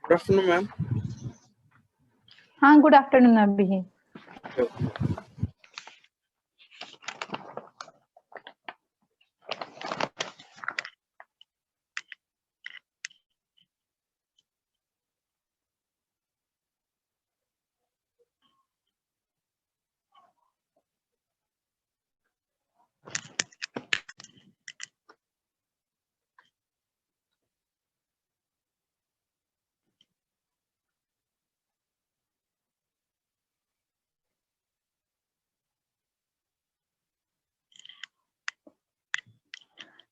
Good afternoon ma'am. हाँ, good afternoon अभी।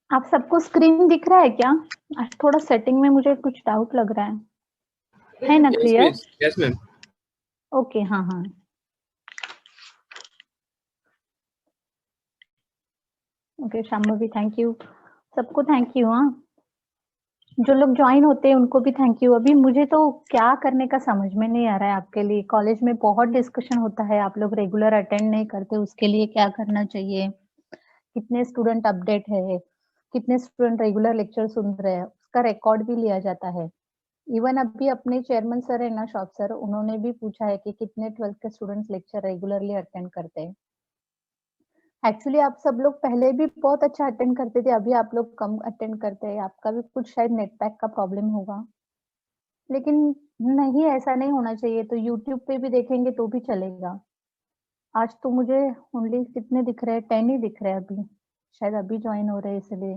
आप सबको स्क्रीन दिख रहा है क्या? आज थोड़ा सेटिंग में मुझे कुछ डाउट लग रहा है ना क्लियर? Yes ma'am. ओके, हाँ हाँ। Okay Shambhavi, thank you. सबको थैंक यू। हाँ, जो लोग ज्वाइन होते हैं उनको भी थैंक यू। अभी मुझे तो क्या करने का समझ में नहीं आ रहा है आपके लिए। कॉलेज में बहुत डिस्कशन होता है, आप लोग रेगुलर अटेंड नहीं करते, उसके लिए क्या करना चाहिए, कितने स्टूडेंट अपडेट है, कितने स्टूडेंट रेगुलर लेक्चर सुन रहे हैं, उसका रिकॉर्ड भी लिया जाता है। इवन अभी अपने चेयरमैन सर है ना, शॉप सर, उन्होंने भी पूछा है कि कितने 12th के स्टूडेंट्स लेक्चर रेगुलरली अटेंड करते हैं। एक्चुअली आप सब लोग पहले भी बहुत अच्छा अटेंड करते थे, अभी आप लोग कम अटेंड करते हैं। आपका भी कुछ शायद नेट पैक का प्रॉब्लम होगा, लेकिन नहीं, ऐसा नहीं होना चाहिए। तो यूट्यूब पे भी देखेंगे तो भी चलेगा। आज तो मुझे ओनली कितने दिख रहे हैं, 10 ही दिख रहे हैं अभी, शायद अभी ज्वाइन हो रहे हैं इसलिए।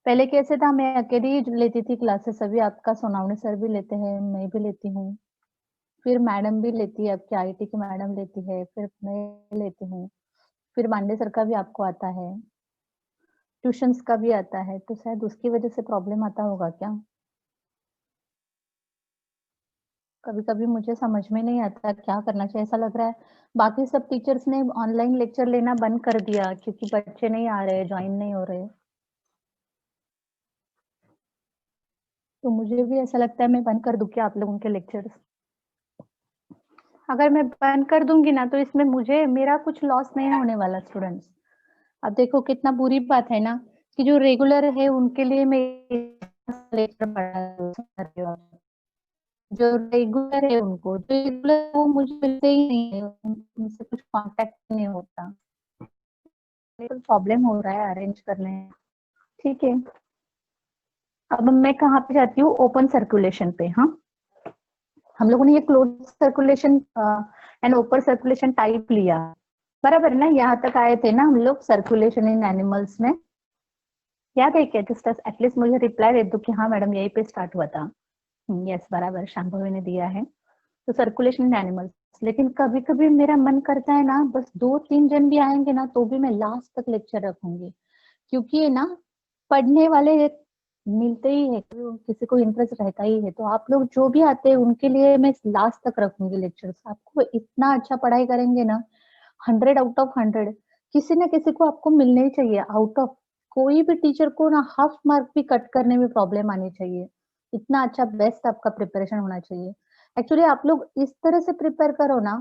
पहले कैसे था, मैं अकेली ही लेती थी क्लासेस, अभी आपका सोनावने सर भी लेते हैं, मैं भी लेती हूँ, फिर मैडम भी लेती है, आपकी आईटी की मैडम लेती है, फिर मैं लेती हूँ, फिर मांडे सर का भी आपको आता है, ट्यूशंस का भी आता है, तो शायद उसकी वजह से प्रॉब्लम आता होगा क्या? कभी-कभी मुझे समझ में नहीं आता क्या करना चाहिए। ऐसा लग रहा है बाकी सब टीचर्स ने ऑनलाइन लेक्चर लेना बंद कर दिया क्योंकि बच्चे नहीं आ रहे, ज्वाइन नहीं हो रहे। तो मुझे भी ऐसा लगता है मैं बंद कर दूँ क्या आप लोगों के लेक्चर्स? अगर मैं बंद कर दूँगी ना तो इसमें मुझे मेरा कुछ लॉस नहीं होने वाला स्टूडेंट्स। अब देखो कितना बुरी बात है ना कि जो रेगुलर है उनके लिए मैं लेक्चर पढ़ा रही हूँ। जो रेगुलर है उनको, जो रेगुलर वो मुझे मिलते ही नहीं है, उनसे कुछ कॉन्टैक्ट नहीं होता। बिल्कुल प्रॉब्लम हो रहा है अरेंज करने में। ठीक है, अब मैं कहाँ पे जाती हूँ, ओपन सर्कुलेशन पे। हाँ, हम लोगों ने ये close circulation and open circulation type लिया, बराबर है ना? यहाँ तक आए थे ना हम लोग सर्कुलेशन इन एनिमल्स में, याद है क्या? जस्ट एटलीस्ट मुझे रिप्लाई दे दो कि हाँ मैडम यही पे स्टार्ट हुआ था। यस, बराबर, शांभवी ने दिया है। तो सर्कुलेशन इन एनिमल्स, लेकिन कभी कभी मेरा मन करता है ना, बस 2-3 जन भी आएंगे ना तो भी मैं लास्ट तक लेक्चर रखूंगी, क्योंकि ये ना पढ़ने वाले मिलते ही है, किसी को इंटरेस्ट रहता ही है। तो आप लोग जो भी आते हैं उनके लिए मैं लास्ट तक रखूंगी लेक्चर्स। आपको इतना अच्छा पढ़ाई करेंगे ना, 100 आउट ऑफ 100, किसी ना किसी को आपको मिलने ही चाहिए आउट ऑफ। कोई भी टीचर को ना हाफ मार्क भी कट करने में प्रॉब्लम आनी चाहिए, इतना अच्छा बेस्ट आपका प्रिपरेशन होना चाहिए। एक्चुअली आप लोग इस तरह से प्रिपेयर करो ना,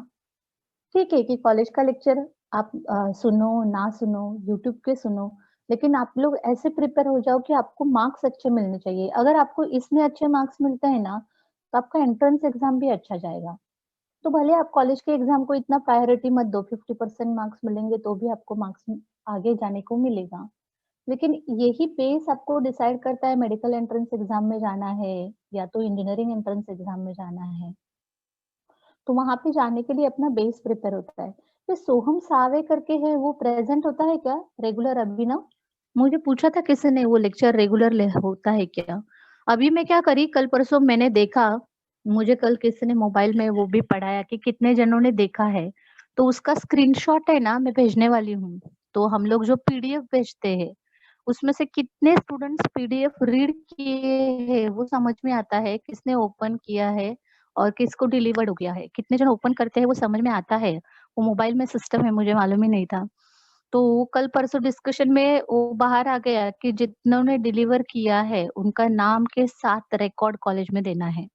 ठीक है कि कॉलेज का लेक्चर आप सुनो ना सुनो, यूट्यूब पे सुनो, लेकिन आप लोग ऐसे प्रिपेयर हो जाओ कि आपको मार्क्स अच्छे मिलने चाहिए। अगर आपको इसमें अच्छे मार्क्स मिलते हैं ना, तो आपका एंट्रेंस एग्जाम भी अच्छा जाएगा। तो भले आप कॉलेज के एग्जाम को इतना प्रायोरिटी मत दो, 50% मार्क्स मिलेंगे तो भी आपको मार्क्स आगे जाने को मिलेगा, लेकिन यही बेस आपको डिसाइड करता है मेडिकल एंट्रेंस एग्जाम में जाना है या तो इंजीनियरिंग एंट्रेंस एग्जाम में जाना है। तो वहां पे जाने के लिए अपना बेस प्रिपेयर होता है। ये सोहम सावे करके है, वो प्रेजेंट होता है क्या रेगुलर? अभी ना मुझे पूछा था किसी ने, वो लेक्चर रेगुलर होता है क्या? अभी मैं क्या करी, कल परसों मैंने देखा, मुझे कल किसी ने मोबाइल में वो भी पढ़ाया कि कितने जनों ने देखा है, तो उसका स्क्रीनशॉट है ना, मैं भेजने वाली हूँ। तो हम लोग जो पीडीएफ भेजते हैं उसमें से कितने स्टूडेंट्स पीडीएफ रीड किए हैं वो समझ में आता है, किसने ओपन किया है और किसको डिलीवर्ड हो गया है। कितने जन ओपन करते हैं वो समझ में आता है, वो मोबाइल में सिस्टम है, मुझे मालूम ही नहीं था। तो कल परसों डिस्कशन में वो बाहर आ गया कि जितनों ने डिलीवर किया है उनका नाम के साथ रिकॉर्ड कॉलेज में देना है।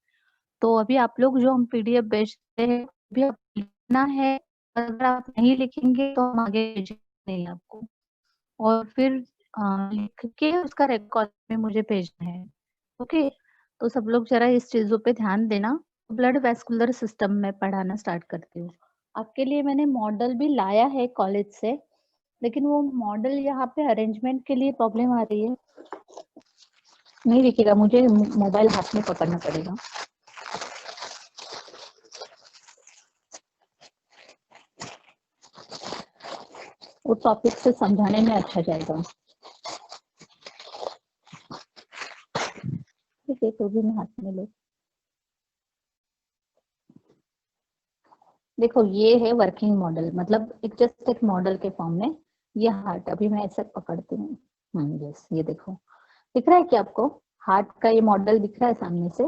तो अभी आप लोग जो हम पीडीएफ भेजते हैं अभी आप लिखना है, अगर आप नहीं लिखेंगे तो हम आगे भेजेंगे नहीं आपको, और फिर लिख के उसका रिकॉर्ड में मुझे भेजना है। ओके, तो सब लोग जरा इस चीजों पे ध्यान देना। ब्लड वेस्कुलर सिस्टम में पढ़ाना स्टार्ट करती हूँ। आपके लिए मैंने मॉडल भी लाया है कॉलेज से, लेकिन वो मॉडल यहाँ पे अरेंजमेंट के लिए प्रॉब्लम आ रही है। नहीं दिखेगा, मुझे मोबाइल हाथ में पकड़ना पड़ेगा। वो टॉपिक से समझाने में अच्छा जाएगा। ठीक है, तो भी मैं हाथ में ले। देखो ये है वर्किंग मॉडल, मतलब एक जस्ट एक मॉडल के फॉर्म में ये हार्ट। अभी मैं ऐसे पकड़ती हूँ। यस, ये देखो दिख रहा है कि आपको हार्ट का ये मॉडल दिख रहा है सामने से।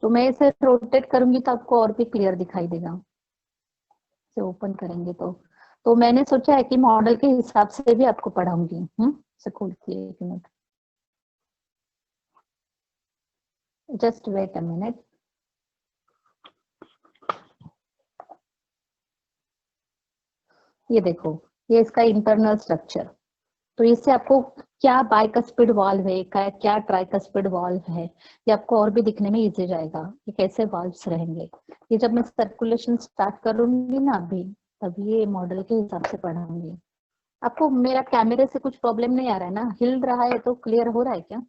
तो मैं इसे रोटेट करूंगी तो आपको और भी क्लियर दिखाई देगा। इसे ओपन करेंगे तो मैंने सोचा है कि मॉडल के हिसाब से भी आपको पढ़ाऊंगी। इसे खोलती है, एक minute, just wait a minute. ये देखो, ये इसका इंटरनल स्ट्रक्चर। तो इससे आपको क्या बाइकस्पिड वाल्व है, क्या ट्राइकस्पिड वाल्व है, ये आपको और भी दिखने में इजी जाएगा कि कैसे वाल्व्स रहेंगे। ये जब मैं सर्कुलेशन स्टार्ट करूंगी ना अभी, तब ये मॉडल के हिसाब से पढ़ाऊंगी। आपको मेरा कैमरे से कुछ प्रॉब्लम नहीं आ रहा है ना? हिल रहा है तो क्लियर हो रहा है क्या?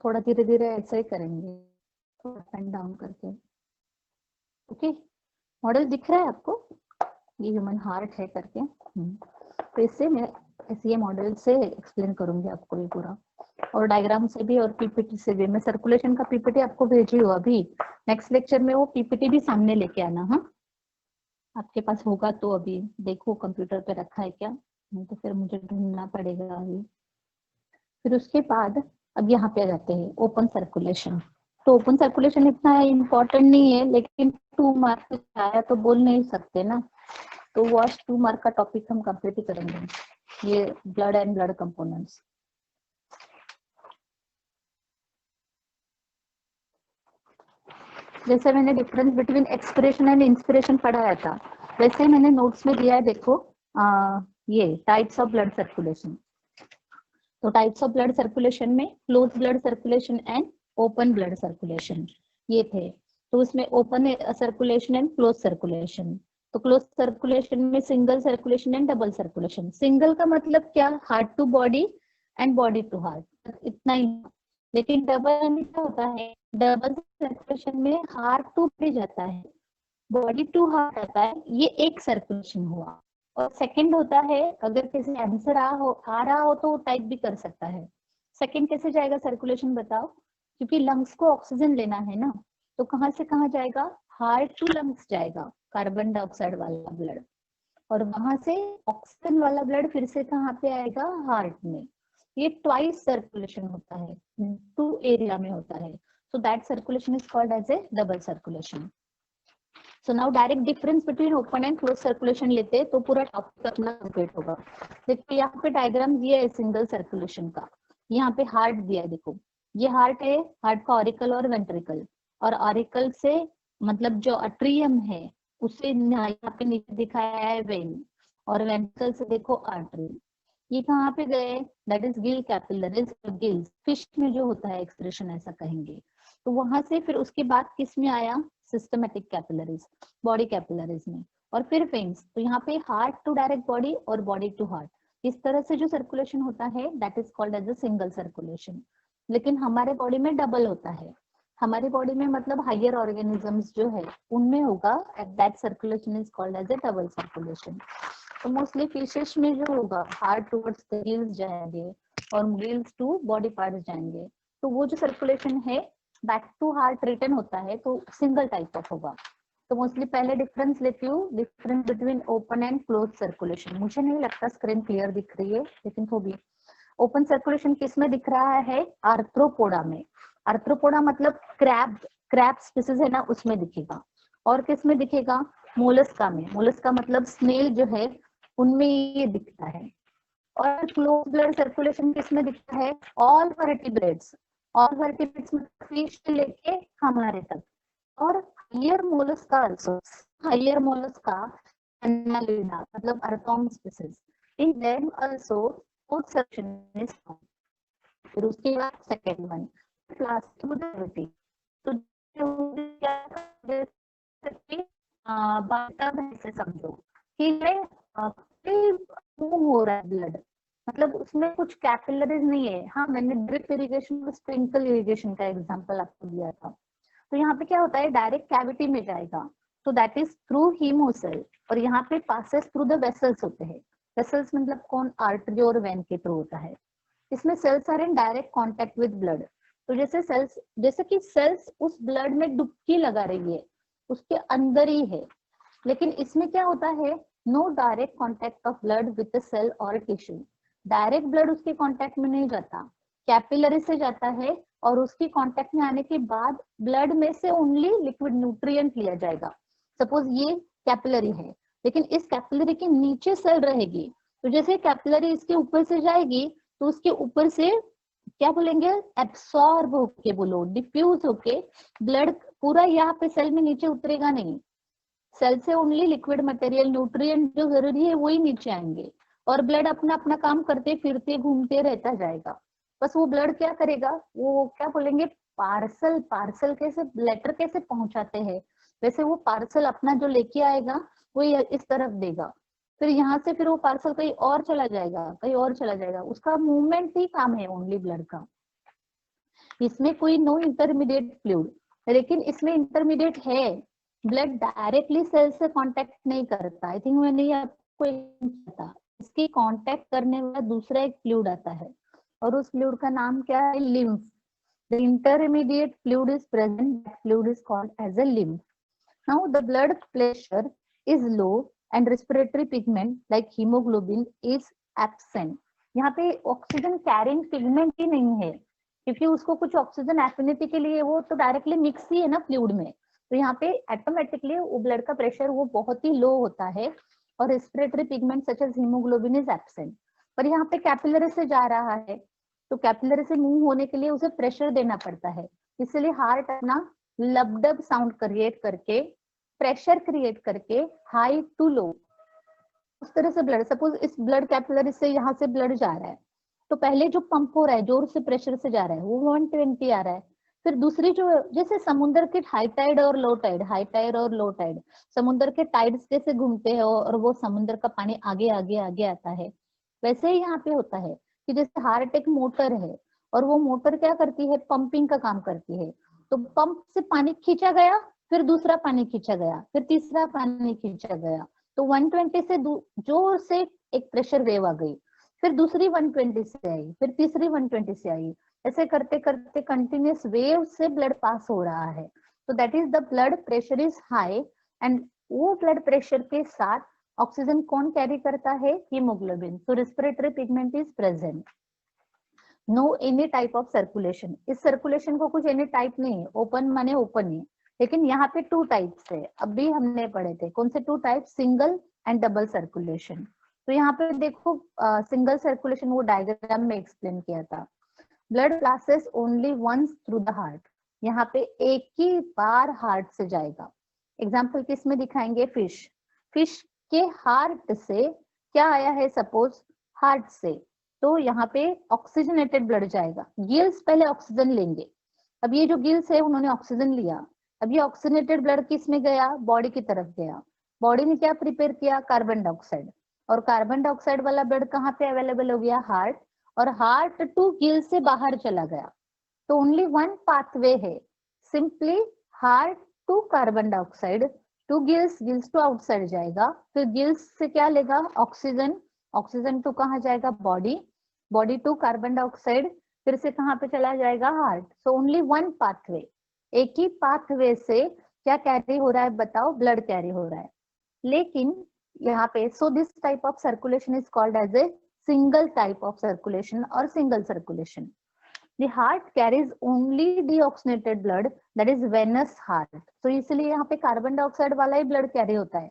थोड़ा धीरे धीरे ऐसे ही करेंगे, थोड़ा अप एंड डाउन करके। ओके, मॉडल दिख रहा है आपको? ये ह्यूमन हार्ट है करके। तो इससे मैं ऐसे ये मॉडल से एक्सप्लेन करूंगी आपको ये पूरा, और डायग्राम से भी और पीपीटी से भी। मैं सर्कुलेशन का पीपीटी आपको भेजी हूँ अभी। नेक्स्ट लेक्चर में वो पीपीटी भी सामने लेके आना। हाँ, आपके पास होगा तो अभी देखो कंप्यूटर पे रखा है क्या, नहीं तो फिर मुझे ढूंढना पड़ेगा अभी। फिर उसके बाद अब यहाँ पे आ जाते हैं ओपन सर्कुलेशन। तो ओपन सर्कुलेशन इतना इम्पोर्टेंट नहीं है, लेकिन 2 मार्क आया तो बोल नहीं सकते ना। तो वो आज 2 मार्क का टॉपिक हम कंप्लीट ही करेंगे, ये ब्लड एंड ब्लड कंपोनेंट्स। जैसे मैंने difference between expiration and inspiration पढ़ाया था, वैसे मैंने नोट्स में दिया है, देखो ये टाइप्स ऑफ ब्लड सर्कुलेशन। तो टाइप्स ऑफ ब्लड सर्कुलेशन में close blood circulation and open blood circulation ये थे। तो उसमें open circulation and close circulation. तो क्लोज सर्कुलेशन में single circulation and double circulation. Single का मतलब क्या? Heart to body and body to heart, इतना ही। लेकिन डबल में क्या होता है? डबल सर्कुलेशन में हार्ट टू बॉडी जाता है, बॉडी टू हार्ट आता है, ये एक सर्कुलेशन हुआ। और सेकंड होता है, अगर किसी आंसर आ रहा हो तो वो टाइप भी कर सकता है। सेकंड कैसे जाएगा सर्कुलेशन बताओ? क्योंकि लंग्स को ऑक्सीजन लेना है ना, तो कहाँ से कहाँ जाएगा? हार्ट टू लंग्स जाएगा कार्बन डाइऑक्साइड वाला ब्लड, और वहां से ऑक्सीजन वाला ब्लड फिर से कहाँ पे आएगा? हार्ट में। ये ट्वाइस सर्कुलेशन होता है, 2 एरिया में होता है। So that circulation is called as a double circulation. So now direct difference between open and close circulation लेते हैं तो पूरा टॉपिक अपना कंप्लीट होगा। देखिए यहाँ पे डायग्राम दिया है सिंगल सर्कुलेशन का। यहाँ पे हार्ट दिया है, देखो ये हार्ट है, हार्ट का ऑरिकल और वेंट्रिकल। और ऑरिकल से मतलब जो अट्रियम है उसे यहाँ पे नीचे दिखाया है वेन, और वेंट्रिकल से देखो आर्टरी। ये कहाँ पे गए? That is Gill capillaries, gills fish में जो होता है एक्सप्रेशन ऐसा कहेंगे। तो वहां से फिर उसके बाद किस में आया? सिस्टमेटिक कैपिलरीज, बॉडी कैपिलरीज में। और फिर वेन्स। तो यहाँ पे हार्ट टू डायरेक्ट बॉडी और बॉडी टू हार्ट, इस तरह से जो सर्कुलेशन होता है that is called as a single circulation. लेकिन हमारे बॉडी में डबल होता है। हमारी बॉडी में मतलब हायर ऑर्गेनिजम्स जो है उनमें होगा, that circulation is called as a double circulation. तो मोस्टली फिशेस में जो होगा हार्ट टूवर्ड्स द गिल्स जाएंगे और गिल्स टू बॉडी पार्ट्स जाएंगे। तो वो जो सर्कुलेशन है बैक टू हार्ट रिटर्न होता है, तो सिंगल टाइप ऑफ होगा। तो मोस्टली पहले डिफरेंस लेती हूँ, difference between open and close circulation. मुझे नहीं लगता स्क्रीन क्लियर दिख रही है, लेकिन तो भी ओपन सर्कुलेशन किस में दिख रहा है? आर्थ्रोपोडा में। आर्थ्रोपोडा मतलब क्रैब स्पीसीज है ना, उसमें दिखेगा। और किस में दिखेगा? मोलस्का में। मोलस्का मतलब स्नेल जो है उनमें ये दिखता है। और क्लोज ब्लड सर्कुलेशन किस में दिखता है? All vertebrates. ऑल वर्टिब्रेट्स में फिश से लेके हमारे तक। और higher mollusca also, higher mollusca annelida मतलब अर्थॉन species, in them also both section is found. फिर उसके बाद second one last two gravity. तो क्या ऐसे समझो कि मूव हो रहा है ब्लड, मतलब उसमें कुछ कैपिलरीज नहीं है। हाँ, मैंने ड्रिप इरिगेशन और स्प्रिंकल इरिगेशन का एग्जांपल आपको दिया था। तो यहाँ पे क्या होता है, डायरेक्ट कैविटी में जाएगा, तो दैट इज थ्रू हीमोसेल, और यहाँ पे पासेस थ्रू द वेसल्स होते हैं। वेसल्स मतलब कौन, आर्टरी और वेन के थ्रू होता है। इसमें cells are in direct contact with blood. तो जैसे कि सेल्स उस ब्लड में डुबकी लगा रही है, उसके अंदर ही है। लेकिन इसमें क्या होता है, no direct contact of blood with the cell और टिश्यू। डायरेक्ट ब्लड उसके कॉन्टेक्ट में नहीं जाता, कैपिलरी से जाता है, और उसकी कांटेक्ट में आने के बाद ब्लड में से ओनली लिक्विड न्यूट्रिएंट लिया जाएगा। सपोज ये कैपिलरी है, लेकिन इस कैपिलरी के नीचे सेल रहेगी, तो जैसे कैपिलरी इसके ऊपर से जाएगी, तो उसके ऊपर से क्या बोलेंगे, एब्सॉर्ब होके, बोलो डिफ्यूज होके ब्लड पूरा यहाँ पे सेल में नीचे उतरेगा नहीं। सेल से ओनली लिक्विड मटेरियल, न्यूट्रिएंट जो जरूरी है वही नीचे आएंगे, और ब्लड अपना अपना काम करते फिरते घूमते रहता जाएगा। बस वो ब्लड क्या करेगा, वो क्या बोलेंगे, पार्सल। पार्सल कैसे, लेटर कैसे पहुंचाते हैं, वैसे वो पार्सल अपना जो लेके आएगा वो इस तरफ देगा, फिर यहाँ से फिर वो पार्सल कहीं और चला जाएगा, कहीं और चला जाएगा। उसका मूवमेंट ही काम है ओनली ब्लड का। इसमें कोई नो इंटरमीडिएट फ्लूइड, लेकिन इसमें इंटरमीडिएट है। ब्लड डायरेक्टली सेल से कांटेक्ट नहीं करता। आई थिंक मैंने आपको पता, इसकी कांटेक्ट करने वाला दूसरा एक फ्लूइड आता है, और उस फ्लूइड का नाम क्या है, lymph. The intermediate fluid is present, that fluid is called as a lymph. Now the blood pressure is low and respiratory pigment like haemoglobin is absent. यहाँ पे ऑक्सीजन कैरिंग पिगमेंट ही नहीं है, क्योंकि उसको कुछ ऑक्सीजन एफिनिटी के लिए वो तो डायरेक्टली मिक्स ही है ना फ्लूइड में। तो यहाँ पे ऑटोमेटिकली वो ब्लड का प्रेशर वो बहुत ही लो होता है, और respiratory pigment such as haemoglobin is absent. पर यहाँ पे कैपिलरी से जा रहा है, तो कैपिलरी से मूव होने के लिए उसे प्रेशर देना पड़ता है, इसलिए हार्ट अपना लबडब साउंड क्रिएट करके, प्रेशर क्रिएट करके हाई टू लो उस तरह से ब्लड, सपोज इस ब्लड कैपिलरी से यहाँ से ब्लड जा रहा है, तो पहले जो पंप हो रहा है जोर से प्रेशर से जा रहा है वो 120 आ रहा है। फिर दूसरी जो, जैसे समुद्र के हाई टाइड और लो टाइड, हाई टाइड और लो टाइड, समुद्र के टाइड्स जैसे घूमते हैं और वो समुद्र का पानी आगे आगे आगे आता है, वैसे ही यहाँ पे होता है कि जैसे हार्ट एक मोटर है, और वो मोटर क्या करती है, पंपिंग का काम करती है। तो पंप से पानी खींचा गया, फिर दूसरा पानी खींचा गया, फिर तीसरा पानी खींचा गया, तो 120 से जोर से एक प्रेशर वेव आ गई, फिर दूसरी 120 से आई, फिर तीसरी 120 से आई, ऐसे करते करते कंटिन्यूस वेव से ब्लड पास हो रहा है। तो that is the blood pressure is high, and वो ब्लड प्रेशर के साथ ऑक्सीजन कौन कैरी करता है, हीमोग्लोबिन। तो respiratory pigment is present. No any type of circulation, इस सर्कुलेशन को कुछ एनी टाइप नहीं है, ओपन माने ओपन ही, लेकिन यहाँ पे टू टाइप्स है, अभी हमने पढ़े थे कौन से two type, single and double circulation. तो यहाँ पे देखो सिंगल सर्कुलेशन वो डायग्राम में एक्सप्लेन किया था। Blood passes only once through the heart, यहाँ पे एक ही बार हार्ट से जाएगा। एग्जाम्पल किसमें दिखाएंगे, फिश। फिश के हार्ट से क्या आया है, सपोज हार्ट से, तो यहाँ पे ऑक्सीजनेटेड ब्लड जाएगा। गिल्स पहले ऑक्सीजन लेंगे, अब ये जो गिल्स है उन्होंने ऑक्सीजन लिया, अब ये ऑक्सीजनेटेड ब्लड किस में गया, बॉडी की तरफ गया। बॉडी ने क्या प्रिपेयर किया, कार्बन डाइऑक्साइड, और कार्बन डाइऑक्साइड वाला ब्लड कहाँ पे अवेलेबल हो गया, हार्ट, और हार्ट टू गिल से बाहर चला गया। तो ओनली वन पाथवे है, simply heart to carbon dioxide to gills, gills to outside जाएगा, फिर गिल्स से क्या लेगा, ऑक्सीजन, ऑक्सीजन टू कहाँ जाएगा, body, body to carbon dioxide, फिर से कहाँ पे चला जाएगा, heart. So only one pathway, एक ही पाथवे से क्या कैरी हो रहा है बताओ, ब्लड कैरी हो रहा है। लेकिन यहाँ पे so this type of circulation is called as a single type of circulation और single circulation. The heart carries only deoxygenated blood, that is venous heart. तो इसलिए यहाँ पे कार्बन डाइऑक्साइड वाला ही ब्लड कैरी होता है।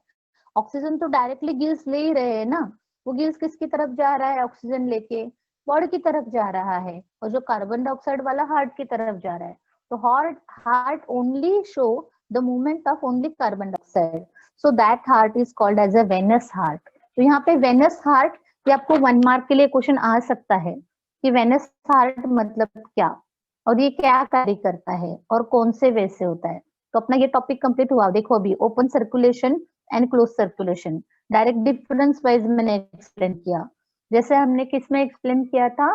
ऑक्सीजन तो डायरेक्टली गिल्स ले ही रहे हैं ना, वो गिल्स किसकी तरफ जा रहा है, ऑक्सीजन लेके बॉडी की तरफ जा रहा है, और जो कार्बन डाइऑक्साइड वाला हार्ट की तरफ जा रहा है। तो heart only show the movement of only carbon dioxide, so that heart is called as a venous heart. तो यहाँ पे वेनस हार्ट, ये आपको 1 मार्क के लिए क्वेश्चन आ सकता है। कि वेनस हार्ट मतलब क्या और ये क्या कार्य करता है और कौन से वे से होता है। तो अपना ये टॉपिक कंप्लीट हुआ। देखो अभी open circulation and close circulation direct difference wise मैंने एक्सप्लेन किया। जैसे हमने किस में एक्सप्लेन किया था,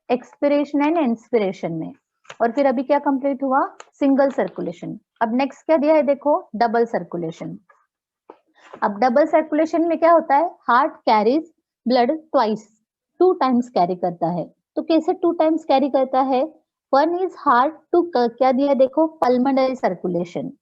एक्सपिरेशन एंड इंस्पिरेशन में। और फिर अभी क्या कंप्लीट हुआ, सिंगल सर्कुलेशन। अब नेक्स्ट क्या दिया है देखो, डबल सर्कुलेशन। अब डबल सर्कुलेशन में क्या होता है, heart carries blood twice, 2 times carry करता है। तो कैसे 2 टाइम्स कैरी करता है, वन इज हार्ट टू, क्या दिया देखो, pulmonary circulation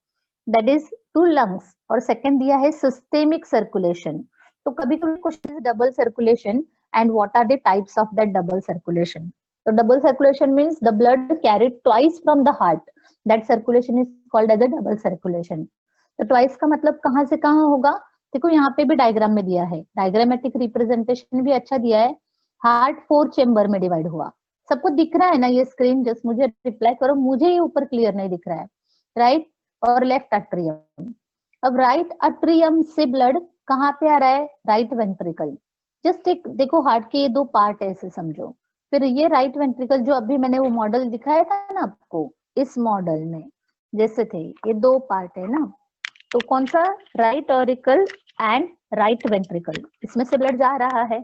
that is to lungs, और सेकंड दिया है सिस्टेमिक सर्कुलेशन। तो कभी कभी question double circulation and what are the types of that double circulation. तो double circulation means the blood carried twice from the heart, that circulation is called as a double circulation. तो twice का मतलब कहां से कहां होगा, देखो यहाँ पे भी डायग्राम में दिया है, डायग्रामेटिक रिप्रेजेंटेशन भी अच्छा दिया है। हार्ट 4 चेंबर में डिवाइड हुआ। सबको दिख रहा है ना ये स्क्रीन, जस्ट मुझे रिप्लाई करो, मुझे ये ऊपर क्लियर नहीं दिख रहा है। राइट और लेफ्ट अट्रियम। अब राइट अट्रियम से ब्लड कहाँ पे आ रहा है, राइट वेंट्रिकल। जस्ट एक देखो हार्ट के ये 2 पार्ट है ऐसे समझो। फिर ये राइट वेंट्रिकल जो अभी मैंने वो मॉडल दिखाया था ना आपको, इस मॉडल में जैसे थे ये 2 पार्ट है ना, तो कौन सा, right auricle and right ventricle, इसमें से ब्लड जा रहा है।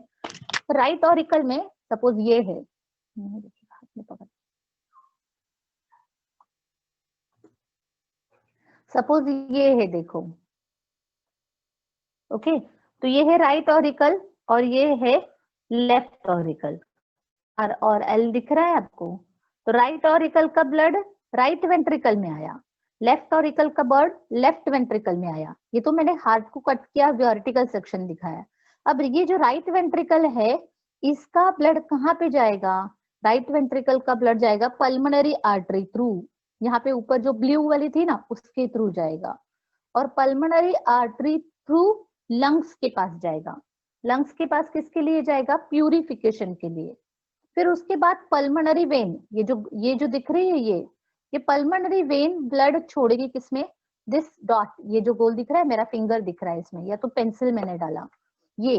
राइट ऑरिकल में सपोज ये है, सपोज ये है देखो, ओके, तो ये है राइट ऑरिकल और ये है लेफ्ट ऑरिकल, आर और एल दिख रहा है आपको। तो राइट ऑरिकल का ब्लड राइट वेंट्रिकल में आया, लेफ्ट ऑरिकल का ब्लड लेफ्ट वेंट्रिकल में आया। ये तो मैंने हार्ट को कट किया, वर्टिकल सेक्शन दिखाया। अब ये जो राइट वेंट्रिकल है, इसका ब्लड कहाँ पे जाएगा, राइट वेंट्रिकल का ब्लड जाएगा पल्मोनरी आर्टरी थ्रू, यहाँ पे ऊपर जो ब्लू वाली थी ना उसके थ्रू जाएगा, और पल्मोनरी आर्टरी थ्रू लंग्स के पास जाएगा। लंग्स के पास किसके लिए जाएगा, प्यूरिफिकेशन के लिए। फिर उसके बाद पल्मोनरी वेन, ये जो दिख रही है ये पल्मोनरी वेन ब्लड छोड़ेगी किसमें, दिस डॉट, ये जो गोल दिख रहा है, मेरा फिंगर दिख रहा है इसमें, या तो पेंसिल मैंने डाला ये,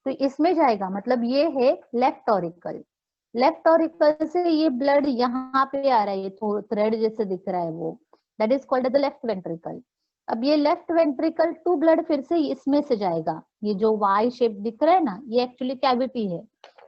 तो इसमें जाएगा, मतलब ये है लेफ्ट ऑरिकल। लेफ्ट ऑरिकल से ये ब्लड यहाँ पे आ रहा है, ये थ्रेड जैसे दिख रहा है वो, that is called the left ventricle. अब ये लेफ्ट वेंट्रिकल टू ब्लड फिर से इसमें से जाएगा, ये जो वाई शेप दिख रहा है ना, ये एक्चुअली कैविटी है,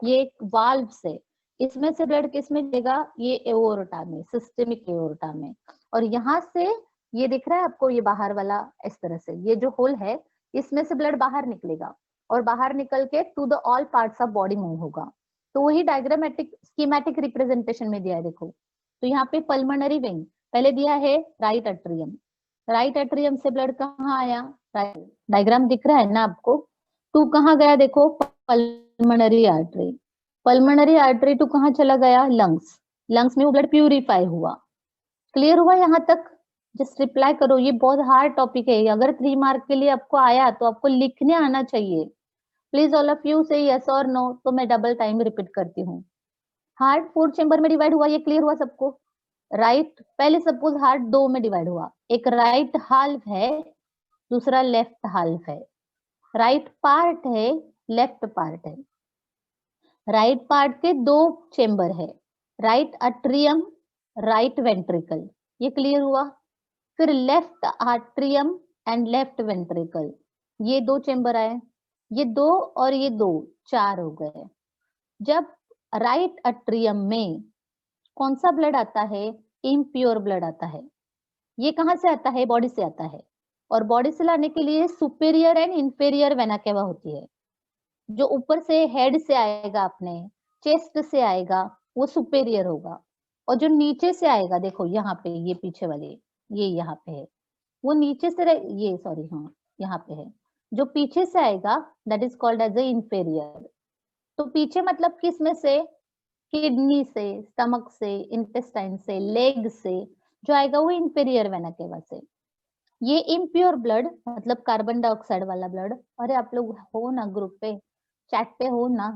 ये एक वाल्व से, इसमें से ब्लड किस में जाएगा, ये एओर्टा में, सिस्टेमिक एओर्टा में। और यहाँ से ये दिख रहा है आपको, ये बाहर वाला इस तरह से, ये जो होल है इसमें से ब्लड बाहर निकलेगा, और बाहर निकल के to the all parts of body move होगा। तो वही डायग्रामेटिक स्कीमेटिक रिप्रेजेंटेशन में दिया है देखो। तो यहाँ पे पल्मोनरी वेन पहले दिया है राइट अट्रियम, राइट एट्रियम से ब्लड कहाँ आया, डायग्राम दिख रहा है ना आपको, टू कहाँ गया देखो, pulmonary artery, pulmonary artery to कहाँ चला गया, लंग्स, लंग्स में वो ब्लड प्यूरिफाई हुआ। क्लियर हुआ यहाँ तक, जस्ट रिप्लाई करो, ये बहुत हार्ड टॉपिक है, अगर 3 मार्क के लिए आपको आया तो आपको लिखने आना चाहिए। प्लीज ऑल ऑफ यू से यस और नो, तो मैं डबल टाइम रिपीट करती हूँ। हार्ट 4 चेंबर में डिवाइड हुआ, ये क्लियर हुआ सबको। राइट पहले सपोज हार्ट 2 में डिवाइड हुआ, एक राइट हाल्फ है, दूसरा लेफ्ट हाल्फ है, राइट पार्ट है, लेफ्ट पार्ट है। राइट पार्ट के 2 चेंबर है, राइट अट्रियम, राइट वेंट्रिकल, ये क्लियर हुआ। फिर left atrium and left ventricle, ये 2 चेंबर आए, ये 2 और ये 2, 4 हो गए। जब राइट अट्रियम में कौन सा ब्लड आता है, इम्प्योर ब्लड आता है। ये कहां से आता है, बॉडी से आता है, और बॉडी से लाने के लिए superior end inferior vena cava होती है। जो ऊपर से हेड से आएगा, अपने चेस्ट से आएगा, वो सुपेरियर होगा, और जो नीचे से आएगा देखो यहाँ पे, ये पीछे वाले, ये यहाँ पे है, वो नीचे से ये सॉरी हाँ यहाँ पे है, जो पीछे से आएगा that is called as a inferior. तो पीछे मतलब किस में से, किडनी से, स्टमक से, इंटेस्टाइन से, लेग से जो आएगा वो इंफेरियर वेना केवा से। ये इम्प्योर ब्लड मतलब कार्बन डाइऑक्साइड वाला ब्लड, अरे आप लोग हो ना ग्रुप पे, चैट पे हो ना,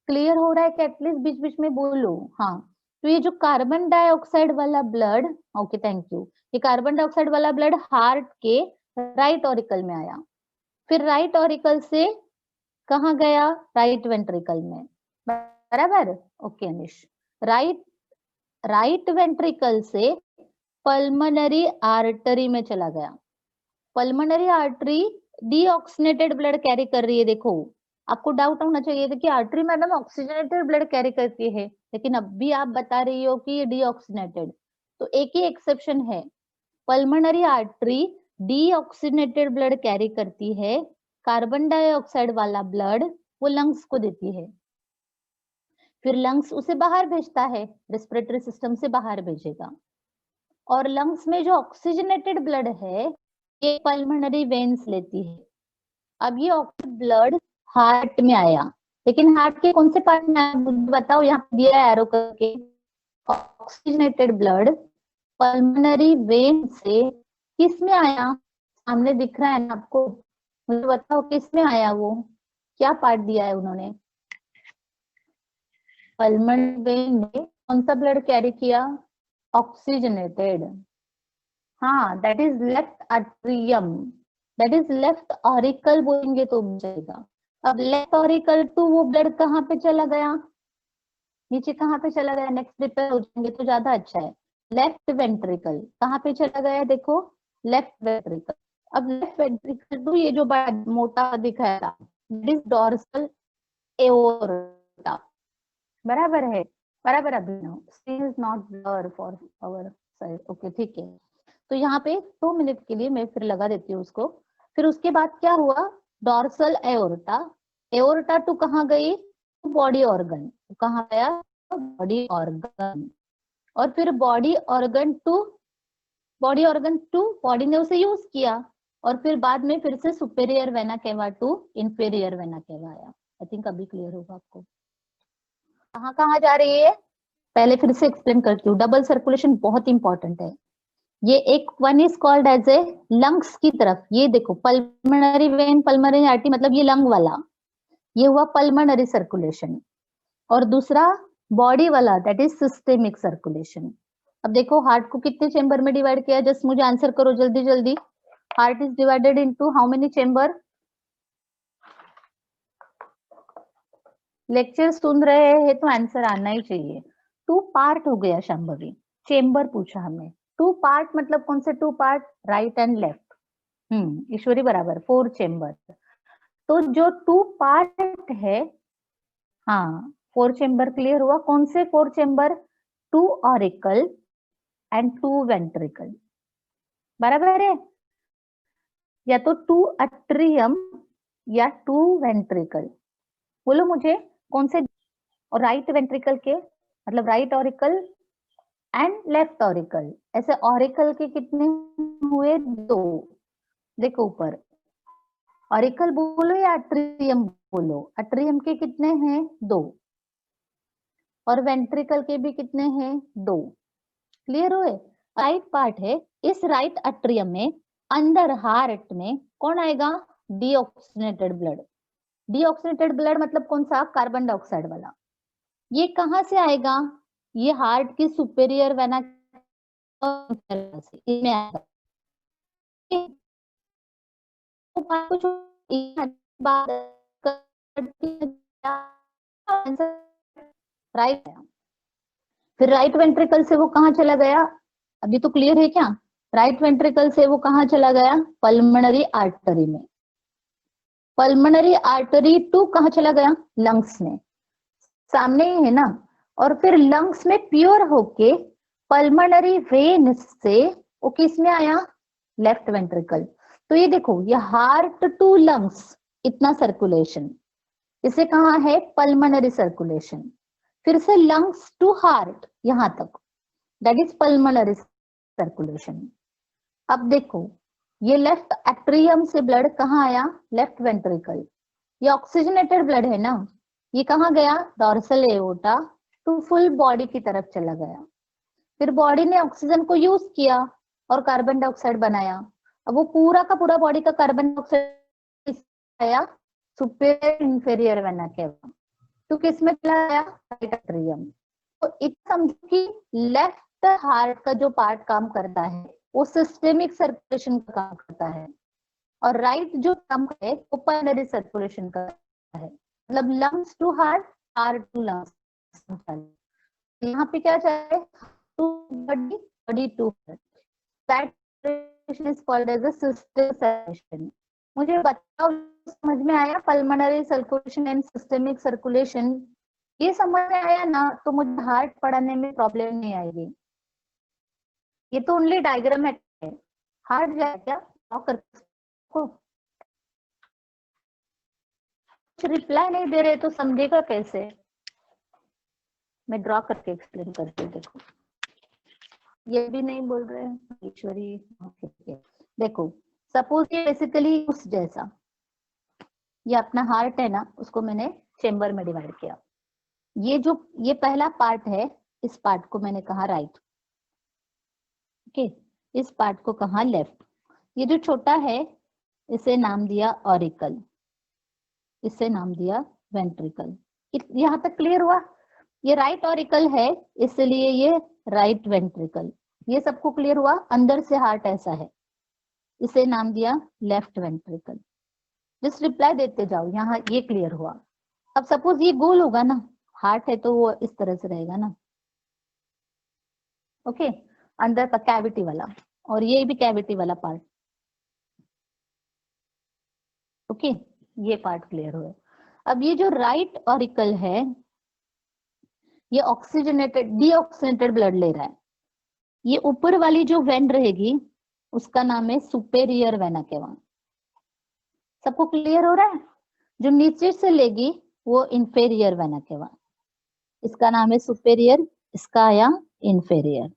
क्लियर हो रहा है कि एटलीस्ट बीच बीच में बोलो, हाँ। तो ये जो कार्बन डाइऑक्साइड वाला ब्लड, ओके थैंक यू, ये कार्बन डाइऑक्साइड वाला ब्लड हार्ट के राइट ऑरिकल में आया, फिर राइट ऑरिकल से कहाँ गया, राइट वेंट्रिकल में, बराबर, ओके अनिश। राइट वेंट्रिकल से पल्मोनरी आर्टरी में चला गया। Pulmonary artery deoxygenated blood carry कर रही है। देखो आपको डाउट होना चाहिए था कि artery madam oxygenated blood carry करती है, लेकिन अब भी आप बता रही हो कि ये डीऑक्सीनेटेड। तो एक ही एक्सेप्शन है, pulmonary artery deoxygenated blood carry करती है, कार्बन डाइऑक्साइड वाला ब्लड वो लंग्स को देती है, फिर लंग्स उसे बाहर भेजता है, रेस्पिरेटरी सिस्टम से बाहर भेजेगा। और लंग्स में जो ऑक्सीजनेटेड ब्लड है ये पल्मोनरी वेन्स लेती है। अब ये ऑक्सीजन ब्लड हार्ट में आया, लेकिन हार्ट के कौन से पार्ट में आया मुझे बताओ, यहाँ पे दिया है एरो करके। ऑक्सीजनेटेड ब्लड पल्मोनरी वेन से किस में आया, सामने दिख रहा है ना आपको, मुझे बताओ किस में आया, वो क्या पार्ट दिया है उन्होंने। पल्मोनरी वेन में कौन सा ब्लड कैरी किया, ऑक्सीजनेटेड। हाँ, that is left atrium, that is left auricle बोलेंगे तो चलेगा। अब लेफ्ट ऑरिकल टू वो ब्लड कहाँ पे चला गया, नीचे कहाँ पे चला गया, नेक्स्ट प्रिपेयर हो जाएंगे तो ज्यादा अच्छा है। लेफ्ट वेंट्रिकल कहाँ पे चला गया, देखो लेफ्ट वेंट्रिकल। अब लेफ्ट वेंट्रिकल टू ये जो बड़ा मोटा दिखाया था, दैट इज डॉर्सल एओर्टा। बराबर है, बराबर Abhinav, screen is not blur for our side, okay ठीक है। तो यहाँ पे 2 मिनट के लिए मैं फिर लगा देती हूँ उसको। फिर उसके बाद क्या हुआ, डॉर्सल एओर्टा, एओर्टा टू कहाँ गई, बॉडी ऑर्गन, कहाँ गया, बॉडी ऑर्गन। और फिर बॉडी ऑर्गन टू बॉडी ने उसे यूज किया, और फिर बाद में फिर से superior vena cava to inferior vena cava आया। आई थिंक अभी क्लियर होगा आपको कहाँ कहाँ जा रही है। पहले फिर से एक्सप्लेन करती हूँ, डबल सर्कुलेशन बहुत इंपॉर्टेंट है। ये एक one is called as a lungs की तरफ, ये देखो पल्मोनरी वेन पल्मोनरी आर्टरी मतलब ये लंग वाला, ये हुआ पल्मोनरी सर्कुलेशन। और दूसरा बॉडी वाला दैट इज सिस्टेमिक सर्कुलेशन। अब देखो हार्ट को कितने चेंबर में डिवाइड किया, जस्ट मुझे आंसर करो जल्दी जल्दी। Heart is divided into how many chamber, lecture सुन रहे हैं तो आंसर आना ही चाहिए। 2 पार्ट हो गया शांभवी, चेंबर पूछा हमें। 2 पार्ट मतलब कौन से 2 पार्ट, राइट एंड लेफ्ट। ईश्वरी बराबर 4 चेंबर। तो जो 2 पार्ट है, हाँ 4 चेंबर क्लियर हुआ। कौन से 4 चेंबर, 2 ऑरिकल एंड 2 वेंट्रिकल, बराबर है। या तो 2 अट्रियम या 2 वेंट्रिकल, बोलो मुझे कौन से। और राइट वेंट्रिकल के मतलब right auricle and left auricle, ऐसे ऑरिकल के कितने हुए, 2। देखो ऊपर ऑरिकल बोलो या अट्रियम बोलो, अट्रियम के कितने हैं, 2, और वेंट्रिकल के भी कितने हैं, 2। क्लियर हुए। राइट पार्ट है, इस राइट अट्रियम में अंदर हार्ट में कौन आएगा, डीऑक्सीनेटेड ब्लड। डीऑक्सीनेटेड ब्लड मतलब कौन सा, कार्बन डाइऑक्साइड वाला। ये कहाँ से आएगा, ये हार्ट की सुपेरियर वेना में आएगा। राइट, फिर राइट वेंट्रिकल से वो कहाँ चला गया, अभी तो क्लियर है क्या। राइट वेंट्रिकल से वो कहाँ चला गया, पल्मोनरी आर्टरी में। पल्मोनरी आर्टरी टू कहाँ चला गया, लंग्स में, सामने ही है ना। और फिर लंग्स में प्योर होके पल्मोनरी वेन से वो किस में आया, लेफ्ट वेंट्रिकल। तो ये देखो ये हार्ट टू लंग्स इतना सर्कुलेशन, इसे कहाँ है, पल्मोनरी सर्कुलेशन। फिर से लंग्स टू हार्ट यहां तक, दैट इज पल्मोनरी सर्कुलेशन। अब देखो ये लेफ्ट एट्रियम से ब्लड कहाँ आया, लेफ्ट वेंट्रिकल, ये ऑक्सीजनेटेड ब्लड है ना, ये कहाँ गया, dorsal aorta to full body की तरफ चला गया। फिर बॉडी ने ऑक्सीजन को यूज किया और कार्बन डाइऑक्साइड बनाया। अब वो पूरा का पूरा बॉडी का कार्बन डाइऑक्साइड आया सुपेरियर इंफीरियर वेना केवा, तो किसमें चला गया, राइट एट्रियम। तो इतना समझो कि लेफ्ट हार्ट का जो पार्ट काम करता है वो सिस्टेमिक सर्कुलेशन का काम करता है, और राइट जो काम है वो पल्मोनरी सर्कुलेशन का है, मतलब lungs to heart, heart to lungs. यहाँ पे क्या चाहिए, to body body to, that is called as a system circulation. मुझे बताओ समझ में आया, pulmonary circulation and systemic circulation, ये समझ में आया ना, तो मुझे हार्ट पढ़ाने में प्रॉब्लम नहीं आएगी। ये तो ओनली डायग्राम है, हार्ट जाए क्या कर को रिप्लाई नहीं दे रहे तो समझेगा कैसे, मैं ड्रॉ करके एक्सप्लेन करती हूँ। देखो ये भी नहीं बोल रहे हैं ईश्वरी, देखो सपोज ये बेसिकली उस जैसा, ये अपना हार्ट है ना, उसको मैंने चेम्बर में डिवाइड किया। ये जो ये पहला पार्ट है, इस पार्ट को मैंने कहा राइट, ओके, इस पार्ट को कहा लेफ्ट। ये जो छोटा है इसे नाम दिया ऑरिकल, इसे नाम दिया वेंट्रिकल। यहाँ तक क्लियर हुआ? ये राइट ऑरिकल है इसलिए ये राइट वेंट्रिकल। ये सबको क्लियर हुआ? अंदर से हार्ट ऐसा है, इसे नाम दिया लेफ्ट वेंट्रिकल। जस्ट रिप्लाई देते जाओ, यहाँ ये क्लियर हुआ। अब सपोज ये गोल होगा ना, हार्ट है तो वो इस तरह से रहेगा ना, ओके, अंदर का कैविटी वाला, और ये भी कैविटी वाला पार्ट, ओके, ये पार्ट क्लियर हुआ। अब ये जो राइट ऑरिकल है, ये ऑक्सीजनेटेड डीऑक्सीजनेटेड ब्लड ले रहा है। ये ऊपर वाली जो वेन रहेगी उसका नाम है सुपेरियर वेना केवा। सबको क्लियर हो रहा है? जो नीचे से लेगी वो इंफेरियर वेना केवा, इसका नाम है सुपेरियर, इसका आया इंफेरियर।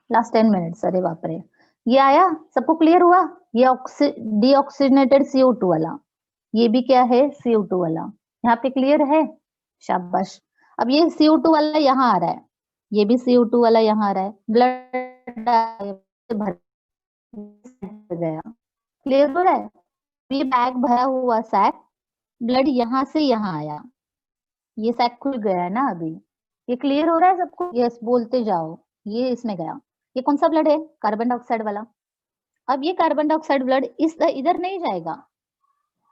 लास्ट 10 मिनट्स, अरे बाप रे, ये आया, सबको क्लियर हुआ? ये डीऑक्सीजनेटेड CO2 वाला, ये भी क्या है CO2 वाला, यहाँ पे क्लियर है? शाबाश। अब ये CO2 वाला यहाँ आ रहा है, ये भी CO2 वाला यहाँ आ रहा है, ब्लड भर गया, क्लियर हो रहा है? ये बैग भरा हुआ सैक, ब्लड यहाँ से यहाँ आया, ये सैक खुल गया है ना अभी, ये क्लियर हो रहा है सबको? यस बोलते जाओ, ये इसमें गया। ये कौन सा ब्लड है? कार्बन डाइऑक्साइड वाला। अब ये कार्बन डाइऑक्साइड ब्लड इस इधर नहीं जाएगा,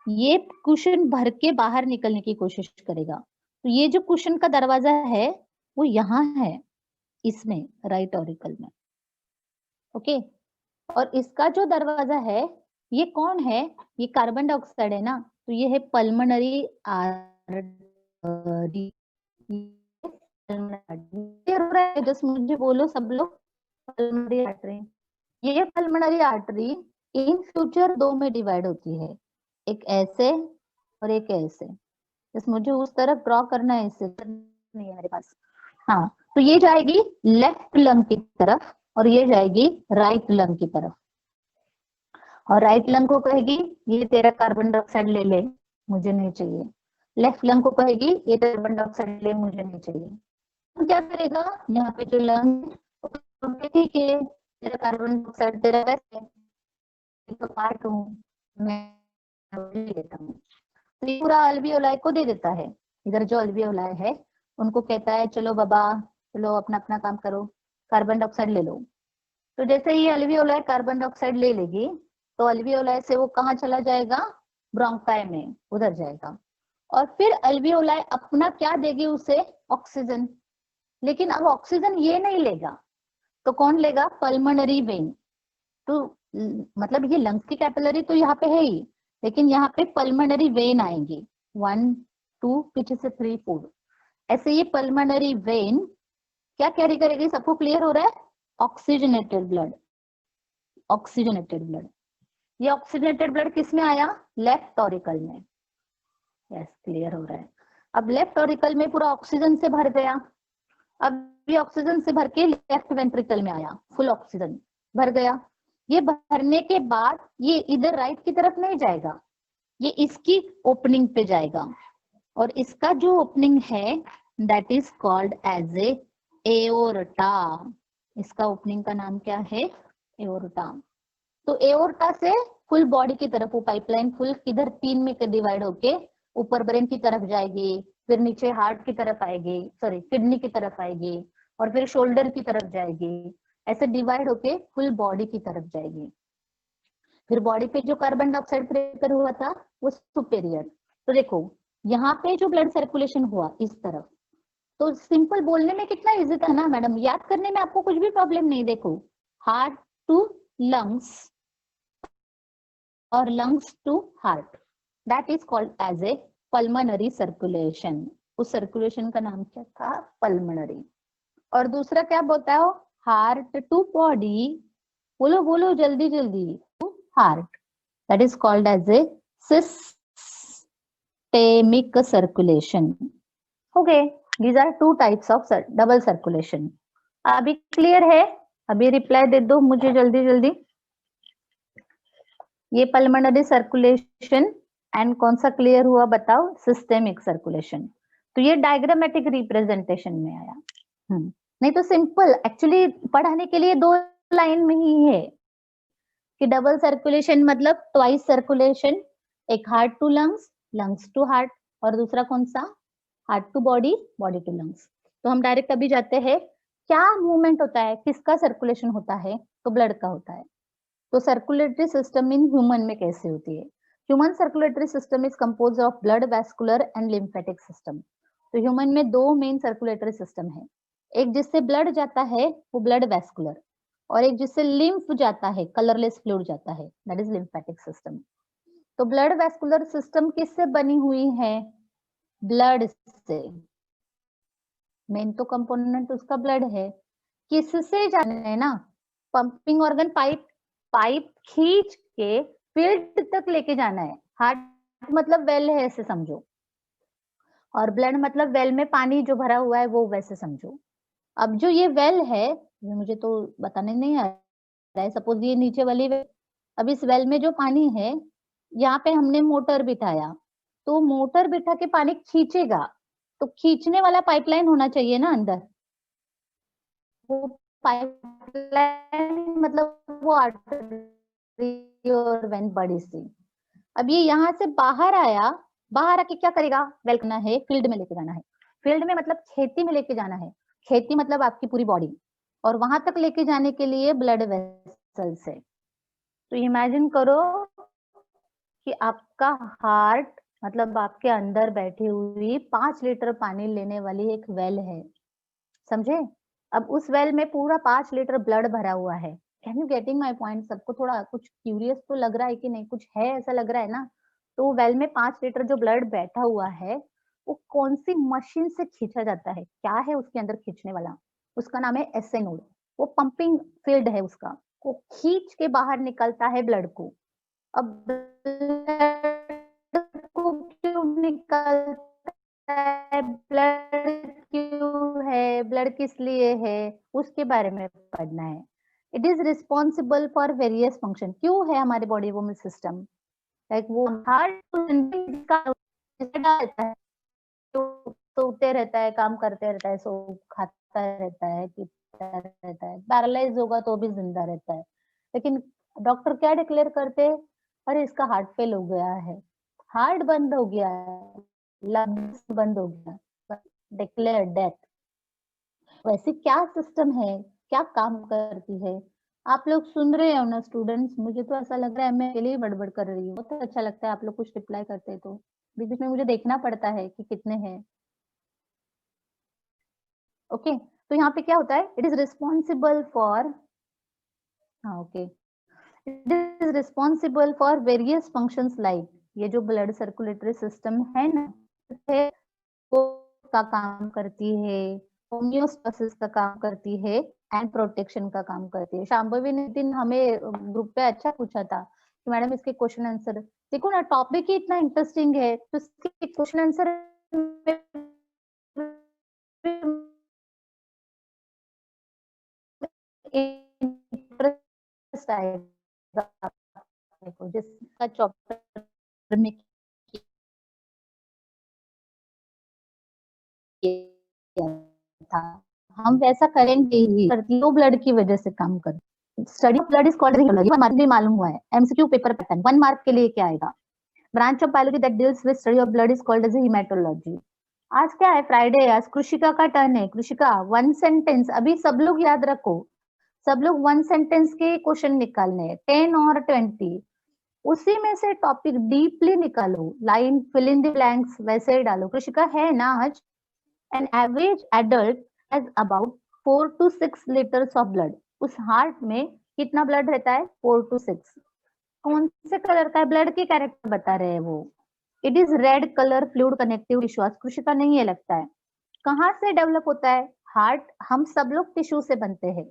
ये कुशन भर के बाहर निकलने की कोशिश करेगा। तो ये जो कुशन का दरवाजा है वो यहाँ है, इसमें राइट ऑरिकल में, ओके। और इसका जो दरवाजा है ये कौन है? ये कार्बन डाइऑक्साइड है ना, तो ये है पल्मोनरी आर्टरी। जस्ट मुझे बोलो सब लोग, पल्मोनरी आर्टरी। ये पल्मोनरी आर्टरी इन फ्यूचर दो में डिवाइड होती है, एक ऐसे और एक ऐसे। बस मुझे उस तरफ ड्रॉ करना है, इससे नहीं है मेरे पास। हाँ, तो ये जाएगी लेफ्ट लंग की तरफ और ये जाएगी राइट लंग की तरफ। और राइट लंग को कहेगी ये तेरा कार्बन डाइऑक्साइड ले ले, मुझे नहीं चाहिए। लेफ्ट लंग को कहेगी ये कार्बन डाइऑक्साइड ले, मुझे नहीं चाहिए। तो क्या करेगा यहाँ पे जो लंग, ठीक है तेरा कार्बन डाइऑक्साइड तेरा वैसे तो पार्ट हूँ मैं, ले लेता हूँ। तो ये पूरा अल्वियोलाई को दे देता है। इधर जो अल्वियोलाई है उनको कहता है चलो बाबा, चलो अपना अपना काम करो, कार्बन डाइऑक्साइड ले लो। तो जैसे ही अल्वियोलाई कार्बन डाइऑक्साइड ले लेगी तो अल्वियोलाई से वो कहाँ चला जाएगा? ब्रोंकाई में, उधर जाएगा। और फिर अल्वियोलाई अपना क्या देगी उसे? ऑक्सीजन। लेकिन अब ऑक्सीजन ये नहीं लेगा तो कौन लेगा? Pulmonary vein. तो मतलब ये लंग्स की कैपिलरी तो यहाँ पे है ही, लेकिन यहाँ पे पल्मोनरी वेन आएंगी, 1 2 पीछे से 3 4। ऐसे ये पल्मोनरी वेन क्या कैरी करेगी? सबको क्लियर हो रहा है? Oxygenated blood, oxygenated blood. ये ऑक्सीजनेटेड ब्लड किस में आया? लेफ्ट ऑरिकल में। यस क्लियर हो रहा है। अब लेफ्ट ऑरिकल में पूरा ऑक्सीजन से भर गया। अब ये ऑक्सीजन से भर के लेफ्ट वेंट्रिकल में आया, फुल ऑक्सीजन भर गया। ये भरने के बाद ये इधर राइट की तरफ नहीं जाएगा, ये इसकी ओपनिंग पे जाएगा। और इसका जो ओपनिंग है that is called as a aorta. इसका ओपनिंग का नाम क्या है? एओर्टा। तो एओर्टा से फुल बॉडी की तरफ वो पाइपलाइन फुल किधर 3 में डिवाइड होके ऊपर ब्रेन की तरफ जाएगी, फिर नीचे हार्ट की तरफ आएगी, सॉरी किडनी की तरफ आएगी, और फिर शोल्डर की तरफ जाएगी। ऐसे डिवाइड होके फुल बॉडी की तरफ जाएगी। फिर बॉडी पे जो कार्बन डाइऑक्साइड प्रेशर हुआ था वो सुपेरियर। तो देखो यहाँ पे जो ब्लड सर्कुलेशन हुआ इस तरफ, तो सिंपल बोलने में कितना इजी था ना मैडम, याद करने में आपको कुछ भी प्रॉब्लम नहीं। देखो, हार्ट टू लंग्स और lungs to heart, that is called as a pulmonary circulation। उस सर्कुलेशन का नाम क्या था? पल्मोनरी। और दूसरा क्या बोलता है? हार्ट टू बॉडी, बोलो बोलो जल्दी जल्दी, to heart, that is called as a systemic circulation। okay, these are two types of double circulation। अभी क्लियर है? अभी रिप्लाई दे दो मुझे जल्दी जल्दी। ये पल्मोनरी सर्कुलेशन एंड कौन सा क्लियर हुआ बताओ? Systemic circulation. तो ये डायग्रामेटिक रिप्रेजेंटेशन में आया। नहीं तो सिंपल एक्चुअली पढ़ाने के लिए 2 लाइन में ही है कि डबल सर्कुलेशन मतलब ट्वाइस सर्कुलेशन, एक heart to lungs, lungs to heart, और दूसरा कौन सा? Heart to body, body to lungs. तो हम डायरेक्ट अभी जाते हैं, क्या मूवमेंट होता है, किसका सर्कुलेशन होता है? तो ब्लड का होता है। तो सर्कुलेटरी सिस्टम इन ह्यूमन में कैसे होती है? Human circulatory system is compose of blood vascular and lymphatic system. तो ह्यूमन में 2 मेन सर्कुलेटरी सिस्टम है, एक जिससे ब्लड जाता है वो ब्लड वैस्कुलर, और एक जिससे लिम्फ जाता है, कलरलेस फ्लूइड जाता है, दैट इज लिम्फेटिक सिस्टम। तो ब्लड वैस्कुलर सिस्टम किससे बनी हुई है? ब्लड से। मेन तो कंपोनेंट उसका ब्लड है। किससे जाना है ना? पंपिंग ऑर्गन पाइप, पाइप खींच के फील्ड तक लेके जाना है। हार्ट मतलब वेल है ऐसे समझो, और ब्लड मतलब वेल में पानी जो भरा हुआ है वो वैसे समझो। अब जो ये वेल है, मुझे तो बताने नहीं आ रहा है, सपोज ये नीचे वाली वेल, अब इस वेल में जो पानी है, यहाँ पे हमने मोटर बिठाया, तो मोटर बिठा के पानी खींचेगा, तो खींचने वाला पाइपलाइन होना चाहिए ना अंदर। वो पाइपलाइन मतलब वो आर्टरी और वेन बड़ी सी। अब ये यहाँ से बाहर आया, बाहर आके क्या करेगा? वेल करना है, फील्ड में लेके जाना है। फील्ड में मतलब खेती में लेके जाना है, खेती मतलब आपकी पूरी बॉडी, और वहां तक लेके जाने के लिए ब्लड वेसल्स है। तो इमेजिन करो कि आपका हार्ट मतलब आपके अंदर बैठी हुई 5 लीटर पानी लेने वाली एक वेल है, समझे? अब उस वेल में पूरा 5 लीटर ब्लड भरा हुआ है। Can you getting my point? सबको थोड़ा कुछ क्यूरियस तो लग रहा है कि नहीं? कुछ है ऐसा लग रहा है ना? तो वेल में 5 लीटर जो ब्लड बैठा हुआ है, वो कौन सी मशीन से खींचा जाता है? क्या है उसके अंदर खींचने वाला? उसका नाम है एसए नोड। वो पंपिंग फील्ड है उसका, वो खींच के बाहर निकलता है ब्लड को। अब ब्लड को क्यों निकलता है? ब्लड क्यों है? ब्लड किस लिए है? उसके बारे में पढ़ना है। It is responsible for various function. क्यों है हमारे बॉडी वो सिस्टम? लाइक वो हार्ट रहता है, तो सोते रहता है, काम करते रहता है, सो खाता रहता है, पीता रहता है, पैरालाइज होगा तो भी जिंदा रहता है, लेकिन डॉक्टर क्या डिक्लेयर करते हैं? अरे इसका हार्ट फेल हो गया है, हार्ट बंद हो गया है, लंग्स बंद हो गया, डिक्लेयर डेथ। वैसे क्या सिस्टम है, क्या काम करती है? आप लोग सुन रहे हो ना स्टूडेंट्स? मुझे तो ऐसा लग रहा है मैं अकेले ही बड़बड़ कर रही हूँ। बहुत अच्छा लगता है आप लोग कुछ रिप्लाई करते हैं, तो बीच बीच में मुझे देखना पड़ता है कि कितने हैं। ओके, तो यहाँ पे क्या होता है? इट इज रिस्पॉन्सिबल फॉर, हाँ okay, it is responsible for various functions like, ये जो ब्लड सर्कुलेटरी सिस्टम है ना, वो का काम करती है, होम्योस्टेसिस का काम करती है, एंड प्रोटेक्शन का काम करती है। शांभवी ने दिन हमें ग्रुप पे अच्छा पूछा था कि मैडम इसके क्वेश्चन आंसर, देखो ना टॉपिक ही इतना इंटरेस्टिंग है, तो इसके क्वेश्चन आंसर इंटरेस्ट आएगा आपको, जिसका चैप्टर में किया था, हम वैसा करेंगे ही, दो ब्लड की वजह से काम कर। Study of blood is called haemology, 1 mark भी मालूम हुआ है। एमसीक्यू पेपर पैटर्न 1 मार्क के लिए क्या आएगा? Branch of biology that deals with study of blood is called as haematology. आज क्या है? फ्राइडे, आज कृषिका का टर्न है। कृषिका 1 सेंटेंस, अभी सब लोग याद रखो, सब लोग 1 सेंटेंस के क्वेश्चन निकालने हैं, 10 और 20, उसी में से टॉपिक डीपली निकालो, line fill in the blanks वैसे ही डालो। कृषिका है ना आज? An average adult has about 4 to 6 litres of blood. उस हार्ट में कितना ब्लड रहता है? 4 to 6। कौन से कलर का है ब्लड? के कैरेक्टर बता रहे हैं वो। It is red colour fluid connective tissue. Krishika नहीं है लगता है। कहाँ से डेवलप होता है हार्ट? हम सब लोग टिश्यू से बनते हैं,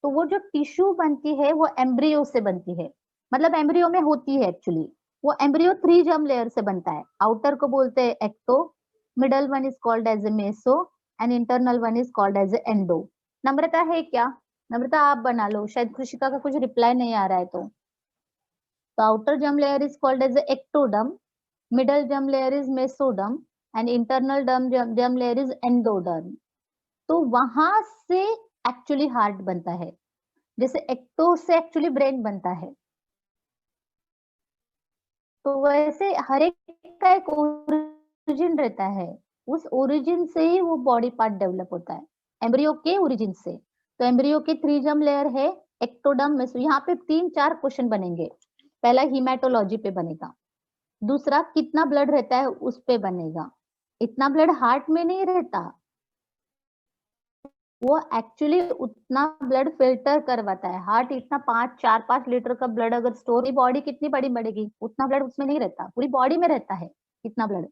तो वो जो टिश्यू बनती है वो एम्ब्रियो से बनती है, मतलब एम्ब्रियो में होती है एक्चुअली। वो एम्ब्रियो 3 जर्म लेयर से बनता है। आउटर को बोलते हैं ecto, middle one is called as a meso and internal one is called as a endo. Namrata है क्या? नम्रता आप बना लो, शायद कृषिका का कुछ रिप्लाई नहीं आ रहा है तो outer germ layer is called as a ectoderm, middle germ layer is mesoderm and internal germ layer is endoderm. तो वहां से एक्चुअली हार्ट बनता है। जैसे एक्टो से एक्चुअली ब्रेन बनता है, तो वैसे हर एक का एक ओरिजिन रहता है। उस ओरिजिन से ही वो बॉडी पार्ट डेवलप होता है, एम्ब्रियो के ओरिजिन से। तो एम्ब्रियो के 3 जर्म लेयर है, एक्टोडर्म, मेसो। यहाँ पे 3-4 क्वेश्चन बनेंगे। पहला हीमेटोलॉजी पे बनेगा, दूसरा कितना ब्लड रहता है उस पे बनेगा। इतना ब्लड हार्ट में नहीं रहता, वो एक्चुअली उतना ब्लड फिल्टर करवाता है। हार्ट इतना 4-5 लीटर का ब्लड अगर स्टोर, बॉडी कितनी बड़ी बढ़ेगी, उतना ब्लड उसमें नहीं रहता, पूरी बॉडी में रहता है इतना ब्लड।